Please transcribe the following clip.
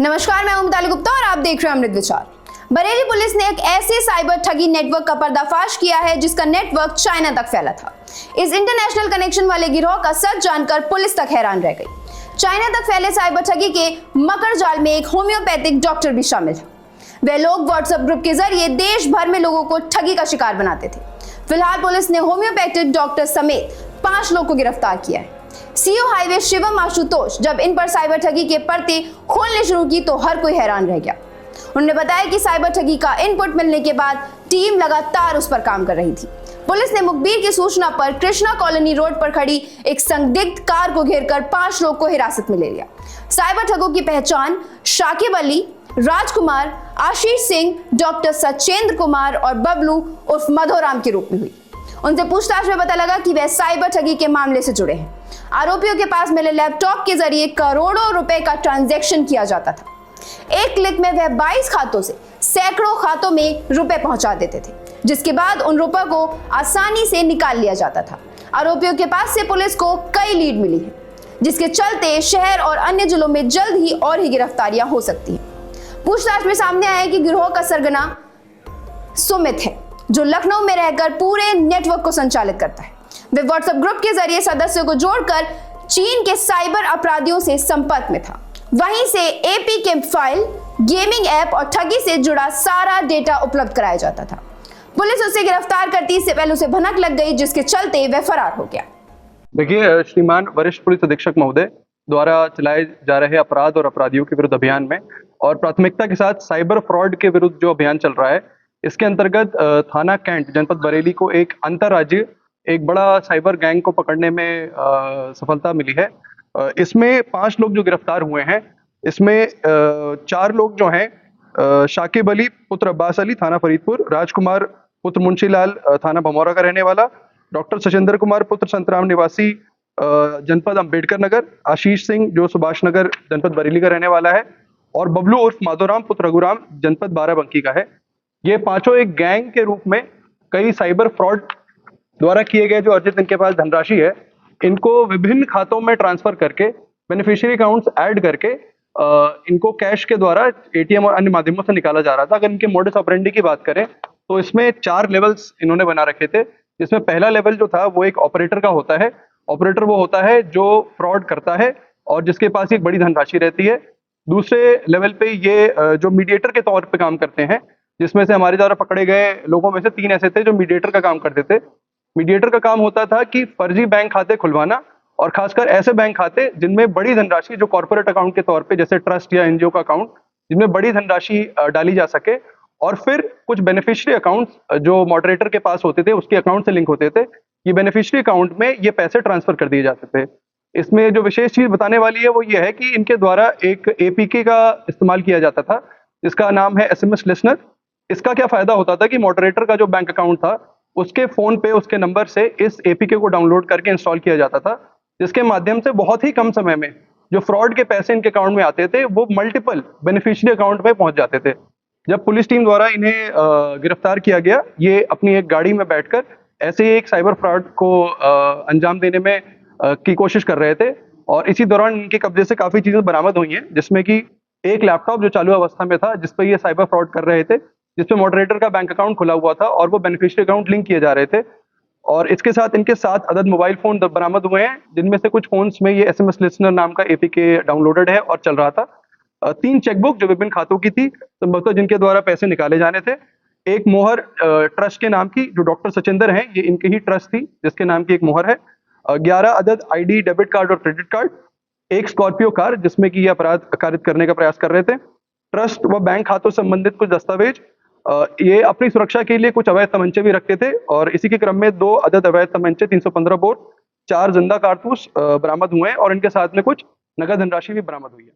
नमस्कार, मैं हूं मिताली गुप्ता और आप देख रहे हैं अमृत विचार। बरेली पुलिस ने एक ऐसे साइबर ठगी नेटवर्क का पर्दाफाश किया है जिसका नेटवर्क चाइना तक फैला था। इस इंटरनेशनल कनेक्शन वाले गिरोह का सच जानकर पुलिस तक हैरान रह गई। चाइना तक फैले साइबर ठगी के मकर जाल में एक होम्योपैथिक डॉक्टर भी शामिल है। वे लोग व्हाट्सएप ग्रुप के जरिए देश भर में लोगों को ठगी का शिकार बनाते थे। फिलहाल पुलिस ने होम्योपैथिक डॉक्टर समेत 5 लोग को गिरफ्तार किया है। सीओ हाईवे शिवम आशुतोष जब इन पर साइबर ठगी के पर्दे खोलने शुरू की तो हर कोई हैरान रह गया। उन्होंने बताया कि साइबर ठगी का इनपुट मिलने के बाद टीम लगातार उस पर काम कर रही थी। पुलिस ने मुखबिर की सूचना पर कृष्णा कॉलोनी रोड पर खड़ी एक संदिग्ध कार को घेरकर 5 लोग को हिरासत में ले लिया। साइबर ठगों की पहचान शाकिब अली, राजकुमार, आशीष सिंह, डॉक्टर सचेंद्र कुमार और बबलू उर्फ मधोराम के रूप में हुई। उनसे पूछताछ में पता लगा कि वह साइबर ठगी के मामले से जुड़े हैं। आरोपियों के पास मिले लैपटॉप के जरिए करोड़ों रुपए का ट्रांजैक्शन किया जाता था। एक क्लिक में वह 22 खातों से सैकड़ों खातों में रुपए पहुंचा देते थे, जिसके बाद उन रुपयों को आसानी से निकाल लिया जाता था। आरोपियों के पास से पुलिस को कई लीड मिली है, जिसके चलते शहर और अन्य जिलों में जल्द ही और ही गिरफ्तारियां हो सकती हैं। पूछताछ में सामने आया कि गिरोह का सरगना सुमित है, जो लखनऊ में रहकर पूरे नेटवर्क को संचालित करता है। वे व्हाट्सएप ग्रुप के जरिए सदस्यों को जोड़कर चीन के साइबर अपराधियों से संपर्क में था। वहीं से एपीके फाइल, गेमिंग ऐप और ठगी से जुड़ा सारा डेटा उपलब्ध कराया जाता था। पुलिस उसे गिरफ्तार करती इससे पहले उसे भनक लग गई, जिसके चलते वह फरार हो गया। देखिए, श्रीमान वरिष्ठ पुलिस अधीक्षक महोदय द्वारा चलाए जा रहे अपराध और अपराधियों के विरुद्ध अभियान में और प्राथमिकता के साथ साइबर फ्रॉड के विरुद्ध जो अभियान चल रहा है, इसके अंतर्गत थाना कैंट जनपद बरेली को एक अंतर्राज्यीय एक बड़ा साइबर गैंग को पकड़ने में सफलता मिली है। इसमें 5 लोग जो गिरफ्तार हुए हैं, इसमें 4 लोग जो हैं शाकिब अली पुत्र अब्बास अली थाना फरीदपुर, राजकुमार पुत्र मुंशीलाल थाना भमौरा का रहने वाला, डॉक्टर सचेंद्र कुमार पुत्र संतराम निवासी जनपद अंबेडकर नगर, आशीष सिंह जो सुभाष नगर जनपद बरेली का रहने वाला है और बबलू उर्फ माधोराम पुत्र रघुराम जनपद बाराबंकी का है। ये पांचों एक गैंग के रूप में कई साइबर फ्रॉड द्वारा किए गए जो अर्जित इनके पास धनराशि है, इनको विभिन्न खातों में ट्रांसफर करके बेनिफिशियरी अकाउंट्स ऐड करके इनको कैश के द्वारा एटीएम और अन्य माध्यमों से निकाला जा रहा था। अगर इनके मोडस ऑपरेंडी की बात करें तो इसमें 4 लेवल्स इन्होंने बना रखे थे, जिसमें पहला लेवल जो था वो एक ऑपरेटर का होता है। ऑपरेटर वो होता है जो फ्रॉड करता है और जिसके पास एक बड़ी धनराशि रहती है। दूसरे लेवल पे ये जो मीडिएटर के तौर पे काम करते हैं, जिसमें से हमारे द्वारा पकड़े गए लोगों में से 3 ऐसे थे जो मीडिएटर का काम करते थे। मीडिएटर का काम होता था कि फर्जी बैंक खाते खुलवाना और खासकर ऐसे बैंक खाते जिनमें बड़ी धनराशि जो कॉर्पोरेट अकाउंट के तौर पे जैसे ट्रस्ट या एनजीओ का अकाउंट, जिनमें बड़ी धनराशि डाली जा सके, और फिर कुछ बेनिफिशियरी अकाउंट्स जो मॉडरेटर के पास होते थे उसके अकाउंट से लिंक होते थे। ये बेनिफिशियरी अकाउंट में ये पैसे ट्रांसफर कर दिए जाते थे। इसमें जो विशेष चीज बताने वाली है वो ये है कि इनके द्वारा एक एपीके का इस्तेमाल किया जाता था, जिसका नाम है एसएमएस लिसनर। इसका क्या फायदा होता था कि मॉडरेटर का जो बैंक अकाउंट था उसके फोन पे उसके नंबर से इस एपीके को डाउनलोड करके इंस्टॉल किया जाता था, जिसके माध्यम से बहुत ही कम समय में जो फ्रॉड के पैसे इनके अकाउंट में आते थे वो मल्टीपल बेनिफिशियरी अकाउंट में पहुंच जाते थे। जब पुलिस टीम द्वारा इन्हें गिरफ्तार किया गया, ये अपनी एक गाड़ी में बैठकर ऐसे ही एक साइबर फ्रॉड को अंजाम देने में की कोशिश कर रहे थे और इसी दौरान इनके कब्जे से काफी चीजें बरामद हुई हैं, जिसमें कि एक लैपटॉप जो चालू अवस्था में था जिसपे ये साइबर फ्रॉड कर रहे थे, जिसपे मॉडरेटर का बैंक अकाउंट खुला हुआ था और वो बेनिफिशियरी अकाउंट लिंक किए जा रहे थे। और इसके साथ इनके 7 अदद मोबाइल फोन बरामद हुए हैं, जिनमें से कुछ फोन्स में ये एसएमएस लिसनर नाम का एपीके डाउनलोडेड है और चल रहा था। 3 चेकबुक जो विभिन्न खातों की थी, संभवतः जिनके द्वारा पैसे निकाले जाने थे। एक मोहर ट्रस्ट के नाम की जो डॉक्टर सचिंदर हैं, ये इनकी ही ट्रस्ट थी जिसके नाम की एक मोहर है। 11 अदद आईडी, डेबिट कार्ड और क्रेडिट कार्ड। एक स्कॉर्पियो कार जिसमें कि ये अपराध कारित करने का प्रयास कर रहे थे। ट्रस्ट व बैंक खातों से संबंधित कुछ दस्तावेज। ये अपनी सुरक्षा के लिए कुछ अवैध तमंचे भी रखते थे और इसी के क्रम में 2 अदद अवैध तमंचे, 315 बोर, 4 जिंदा कारतूस बरामद हुए हैं और इनके साथ में कुछ नगद धनराशि भी बरामद हुई है।